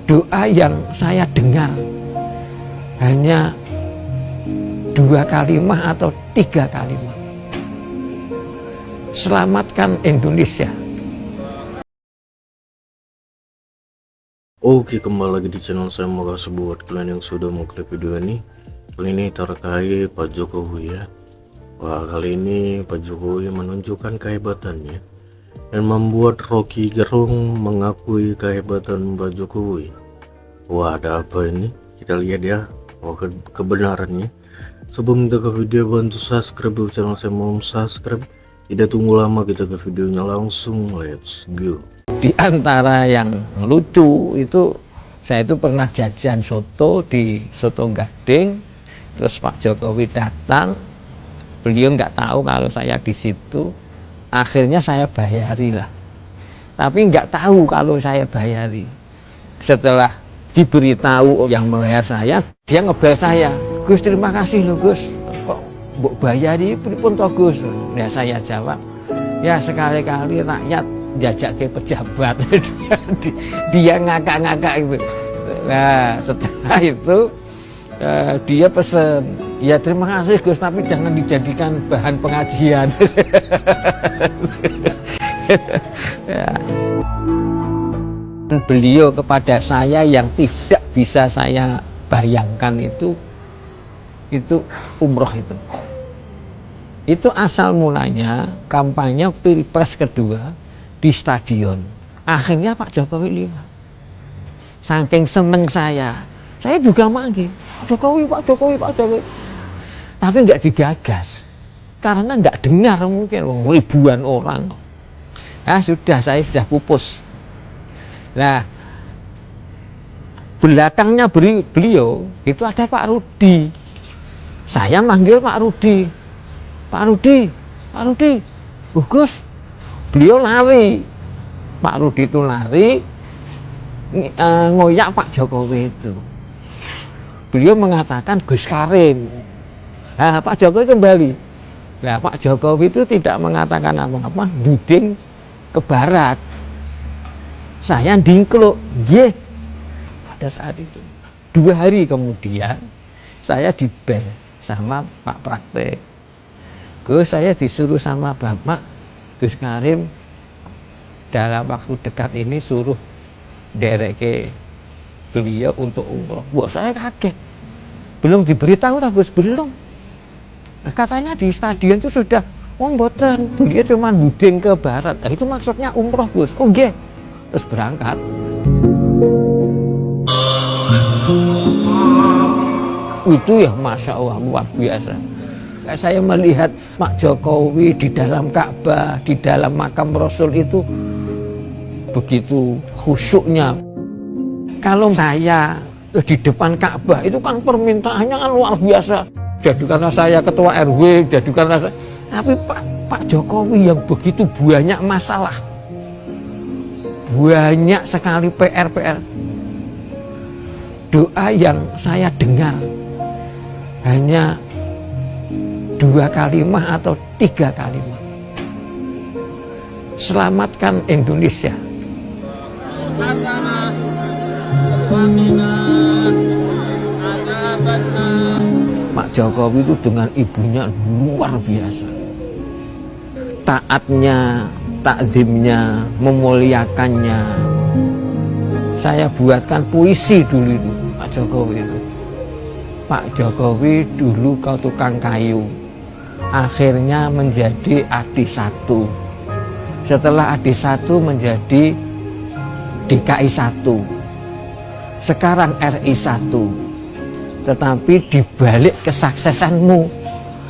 doa yang saya dengar hanya 2 kalimat atau 3 kalimat. Selamatkan Indonesia. Oke, kembali lagi di channel saya. Makasih buat kalian yang sudah mengklik video ini. Kali ini terkait Pak Jokowi ya. Wah, kali ini Pak Jokowi menunjukkan kehebatannya dan membuat Rocky Gerung mengakui kehebatan Pak Jokowi. Wah, ada apa ini? Kita lihat ya kebenarannya. Sebelum kita ke video, bantu subscribe channel saya, mau subscribe. Tidak tunggu lama, kita ke videonya langsung. Let's go. Di antara yang lucu itu, saya itu pernah jajan soto di Soto Gading. Terus Pak Jokowi datang, beliau nggak tahu kalau saya di situ. Akhirnya saya bayari lah, tapi nggak tahu kalau saya bayari. Setelah diberitahu yang membayar saya, dia ngebel saya, "Gus, terima kasih loh Gus, kok mbok bayari pripun to Gus?" Nah, saya jawab, "Ya sekali-kali rakyat jajak ke pejabat." Dia ngakak-ngakak itu. Nah, setelah itu dia pesen, "Ya terima kasih Gus, tapi jangan dijadikan bahan pengajian." Ya. Beliau kepada saya yang tidak bisa saya bayangkan itu umroh itu asal mulanya kampanye Pilpres kedua di stadion. Akhirnya Pak Jokowi lihat, saking seneng saya juga manggil, Pak Jokowi, tapi nggak digagas karena nggak dengar, mungkin ribuan orang. Saya sudah pupus. Nah, belakangnya beliau itu ada Pak Rudi. Saya manggil Pak Rudi, Gus. Beliau lari, Pak Rudi itu lari ngoyak Pak Jokowi itu. Beliau mengatakan Gus Karim. Nah, Pak Jokowi kembali. Nah, Pak Jokowi itu tidak mengatakan apa-apa, duding ke barat. Saya dingkluk, nggih. Pada saat itu 2 hari kemudian saya dibel sama Pak Praktek. Gus, saya disuruh sama Bapak Gus Karim dalam waktu dekat ini suruh dereke beliau untuk umroh. Wah, saya kaget. Belum diberitahu lah Gus, belum. Katanya di stadion itu sudah, mboten, beliau cuma duding ke barat. Nah, itu maksudnya umroh Gus. Oh nggih. Terus berangkat. Itu ya Masya Allah luar biasa. Saya melihat Pak Jokowi di dalam Ka'bah, di dalam makam Rasul itu begitu khusyuknya. Kalau saya di depan Ka'bah itu kan permintaannya kan luar biasa. Jadikanlah saya ketua RW, jadikanlah saya. Tapi Pak Jokowi yang begitu banyak masalah, banyak sekali PR. Doa yang saya dengar hanya 2 kalimat atau 3 kalimat. Selamatkan Indonesia. Pak Jokowi itu dengan ibunya luar biasa. Taatnya, takzimnya, memuliakannya. Saya buatkan puisi dulu itu Pak Jokowi itu. Pak Jokowi dulu kau tukang kayu, akhirnya menjadi AD1. Setelah AD1 menjadi DKI 1. Sekarang RI1. Tetapi di balik kesuksesanmu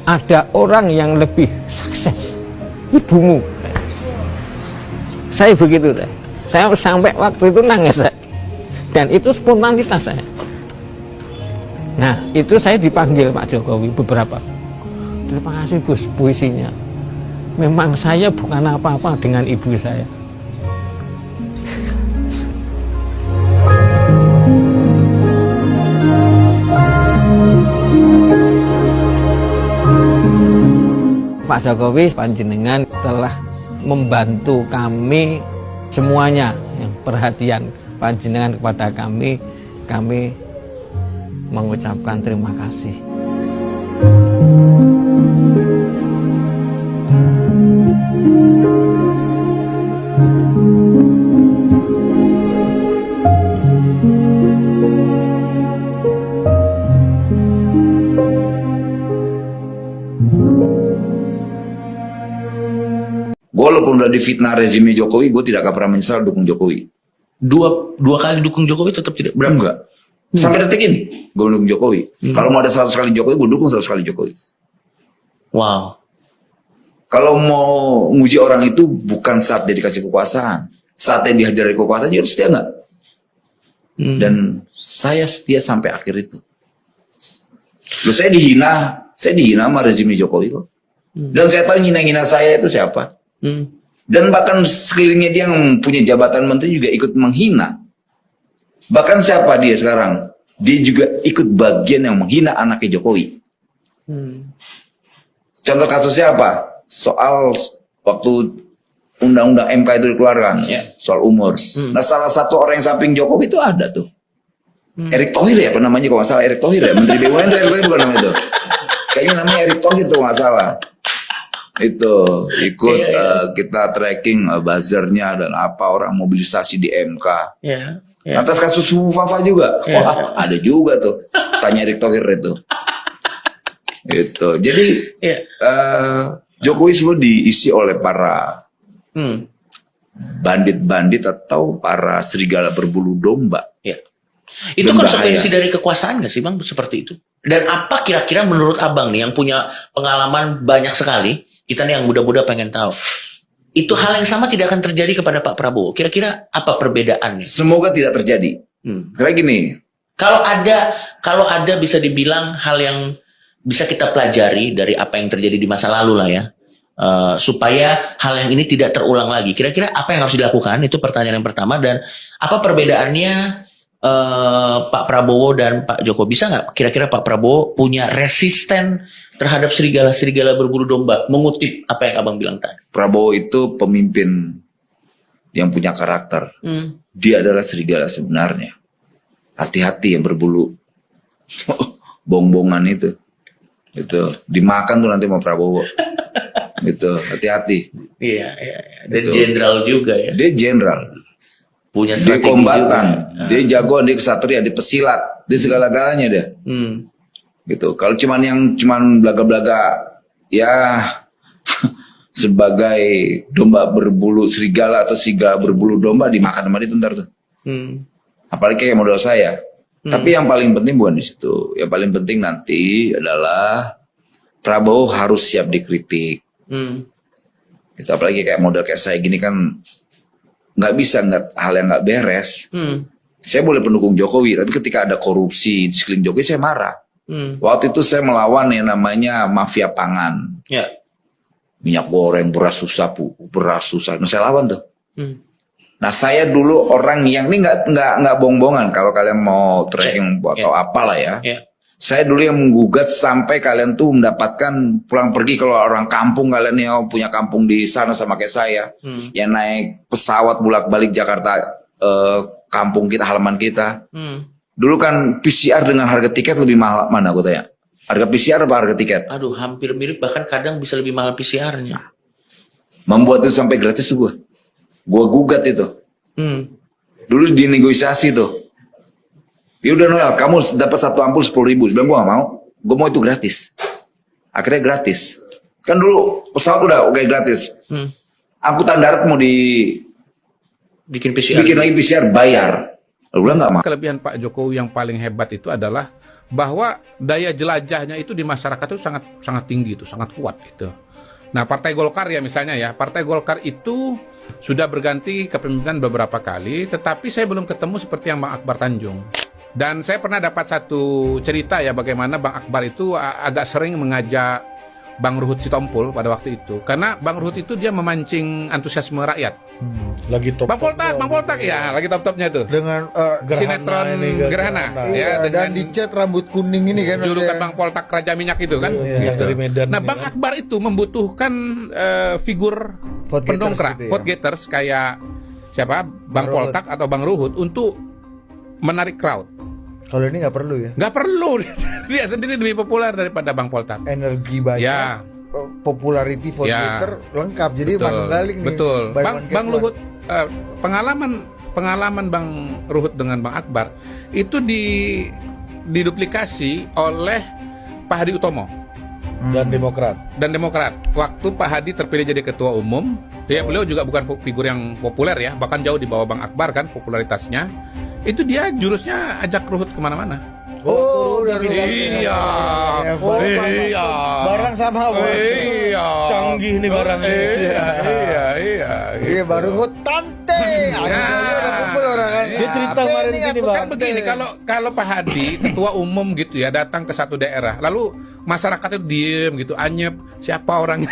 ada orang yang lebih sukses, ibumu. Saya begitu deh. Saya sampai waktu itu nangis deh. Dan itu spontanitas saya. Nah, itu saya dipanggil Pak Jokowi beberapa. Terima kasih Gus puisinya. Memang saya bukan apa-apa dengan ibu saya. Pak Jokowi panjenengan telah membantu kami semuanya, yang perhatian panjenengan kepada kami mengucapkan terima kasih. Walaupun udah difitnah rezimnya Jokowi, gue tidak akan pernah menyesal dukung Jokowi. Dua kali dukung Jokowi tetap tidak berapa? Enggak. Sampai detik ini, gue dukung Jokowi. Kalau mau ada 100 kali Jokowi, gue dukung 100 kali Jokowi. Wow. Kalau mau nguji orang itu bukan saat dia dikasih kekuasaan. Saat dia dihajar dari kekuasaan, dia harus setia nggak? Dan saya setia sampai akhir itu. Loh, saya dihina sama rezimnya Jokowi kok. Dan saya tahu hina-hina saya itu siapa. Dan bahkan sekelilingnya dia yang punya jabatan menteri juga ikut menghina. Bahkan siapa dia sekarang? Dia juga ikut bagian yang menghina anaknya Jokowi. Contoh kasusnya apa? Soal waktu undang-undang MK itu dikeluarkan, soal umur. Nah, salah satu orang yang samping Jokowi itu ada tuh. Erick Thohir ya, apa namanya kalau nggak salah, Erick Thohir ya, Menteri BUMN itu Erick Thohir bukan namanya itu. Kayaknya namanya Erick Thohir tuh nggak salah. Itu ikut kita tracking buzzernya dan apa orang mobilisasi di MK. Atas kasus Fafa juga. Wah, ada juga tuh. Tanya Erick Thohir itu. Itu. Jadi Jokowi selalu diisi oleh para bandit-bandit atau para serigala berbulu domba. Itu konsekuensi dari kekuasaan nggak sih Bang, seperti itu? Dan apa kira-kira menurut Abang nih yang punya pengalaman banyak sekali, kita nih yang muda-muda pengen tahu, itu hal yang sama tidak akan terjadi kepada Pak Prabowo? Kira-kira apa perbedaannya? Semoga tidak terjadi. Kayak gini. Kalau ada bisa dibilang hal yang bisa kita pelajari dari apa yang terjadi di masa lalu lah ya, supaya hal yang ini tidak terulang lagi. Kira-kira apa yang harus dilakukan? Itu pertanyaan yang pertama. Dan apa perbedaannya Pak Prabowo dan Pak Jokowi? Bisa nggak kira-kira Pak Prabowo punya resisten terhadap serigala-serigala berbulu domba? Mengutip apa yang Abang bilang tadi. Prabowo itu pemimpin yang punya karakter. Dia adalah serigala sebenarnya. Hati-hati yang berbulu bong-bongan itu. Itu dimakan tuh nanti sama Prabowo. Itu hati-hati. Iya. Dan jenderal juga ya. Dia jenderal. Punya dia strategi kombatan, juga. dia jago, dia kesatria, dia pesilat, dia segala-galanya dia. Gitu. Kalau cuman belaga-belaga ya sebagai domba berbulu serigala atau serigala berbulu domba dimakan sama dia ntar tuh. Apalagi kayak model saya. Tapi yang paling penting bukan di situ. Yang paling penting nanti adalah Prabowo harus siap dikritik. Gitu. Apalagi kayak model kayak saya gini kan nggak bisa hal yang nggak beres. Saya boleh pendukung Jokowi, tapi ketika ada korupsi di sekeliling Jokowi saya marah. Waktu itu saya melawan yang namanya mafia pangan. Minyak goreng, beras susah. Nah, saya lawan tuh. Nah, saya dulu orang yang ini nggak bohong-bohongan. Kalau kalian mau tracking atau apalah ya. Saya dulu yang menggugat sampai kalian tuh mendapatkan pulang pergi. Kalau orang kampung, kalian yang punya kampung di sana sama kayak saya, yang naik pesawat bolak-balik Jakarta, kampung kita, halaman kita. Dulu kan PCR dengan harga tiket lebih mahal mana gue tanya? Harga PCR apa harga tiket? Aduh, hampir mirip, bahkan kadang bisa lebih mahal PCR-nya. Membuat itu sampai gratis tuh gue gugat itu. Dulu dinegosiasi tuh. Ya udah Noel, kamu dapat satu ampul 10.000. Bilang gue gak mau, gue mau itu gratis. Akhirnya gratis. Kan dulu pesawat udah oke gratis. Angkutan darat mau bikin lagi PCR bayar. Lalu bilang gak mau. Kelebihan Pak Jokowi yang paling hebat itu adalah bahwa daya jelajahnya itu di masyarakat itu sangat tinggi, itu sangat kuat gitu. Nah, Partai Golkar ya misalnya ya, Partai Golkar itu sudah berganti kepemimpinan beberapa kali, tetapi saya belum ketemu seperti yang Bang Akbar Tanjung. Dan saya pernah dapat satu cerita ya bagaimana Bang Akbar itu agak sering mengajak Bang Ruhut Sitompul pada waktu itu. Karena Bang Ruhut itu dia memancing antusiasme rakyat. Lagi top. Bang Poltak ya, lagi top-topnya tuh. Dengan sinetron Gerhana. Ya, dan dicat rambut kuning ini kan. Julukan Bang Poltak Raja Minyak itu kan. Gitu. Dari Medan. Nah, Bang Akbar itu membutuhkan figur vote pendongkrak, getters gitu ya. vote getters kayak siapa Bang Ruhut. Poltak atau Bang Ruhut untuk menarik crowd. Kalau ini nggak perlu ya. Nggak perlu, dia sendiri lebih populer daripada Bang Poltak. Energi banyak. Ya, Popularity for Ya. Twitter lengkap. Jadi manunggaling nih. betul. Buy Bang one, get Bang one. Luhut, pengalaman Bang Ruhut dengan Bang Akbar itu diduplikasi oleh Pak Hadi Utomo Dan Demokrat. dan Demokrat. Waktu Pak Hadi terpilih jadi ketua umum, ya beliau juga bukan figur yang populer ya, bahkan jauh di bawah Bang Akbar kan popularitasnya. Itu dia jurusnya ajak Ruhut kemana-mana. Dari Iya, iya, barang sama bos. iya, Canggih nih barangnya. iya, Baru tante. Udah kumpul orang kan. Dia cerita kemarin gini, Bang. kan begini, kalau Pak Hadi ketua umum gitu ya datang ke satu daerah, lalu masyarakatnya diem gitu, anyep, siapa orangnya?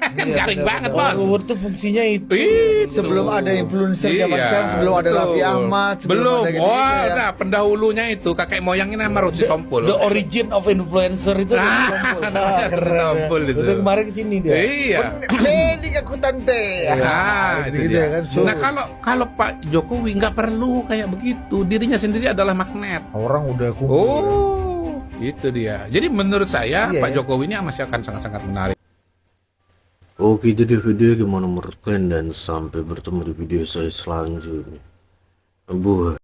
Kan garing banget, Bos. Ruhut tuh fungsinya itu. Itu. Sebelum ada influencer zaman Iya, sekarang, sebelum ada betul. Raffi Ahmad, sebelum belum. ada gitu-gitu Oh, ya. nah pendahulunya itu kakek moyangnya nama Ruth Sitompul. The origin of influencer itu Nah, namanya Ruth Sitompul itu. Udah kemarin kesini dia. Iya. Ini aku tante. Nah, itu gitu dia. ya kan. Nah, kalau Pak Jokowi nggak perlu kayak begitu. Dirinya sendiri adalah magnet. Orang udah kumpul. Oh, itu dia. Jadi menurut saya Iya, Pak ya. Jokowi ini masih akan sangat-sangat menarik. Oke, jadi video gimana menurut kalian, dan sampai bertemu di video saya selanjutnya. Buah.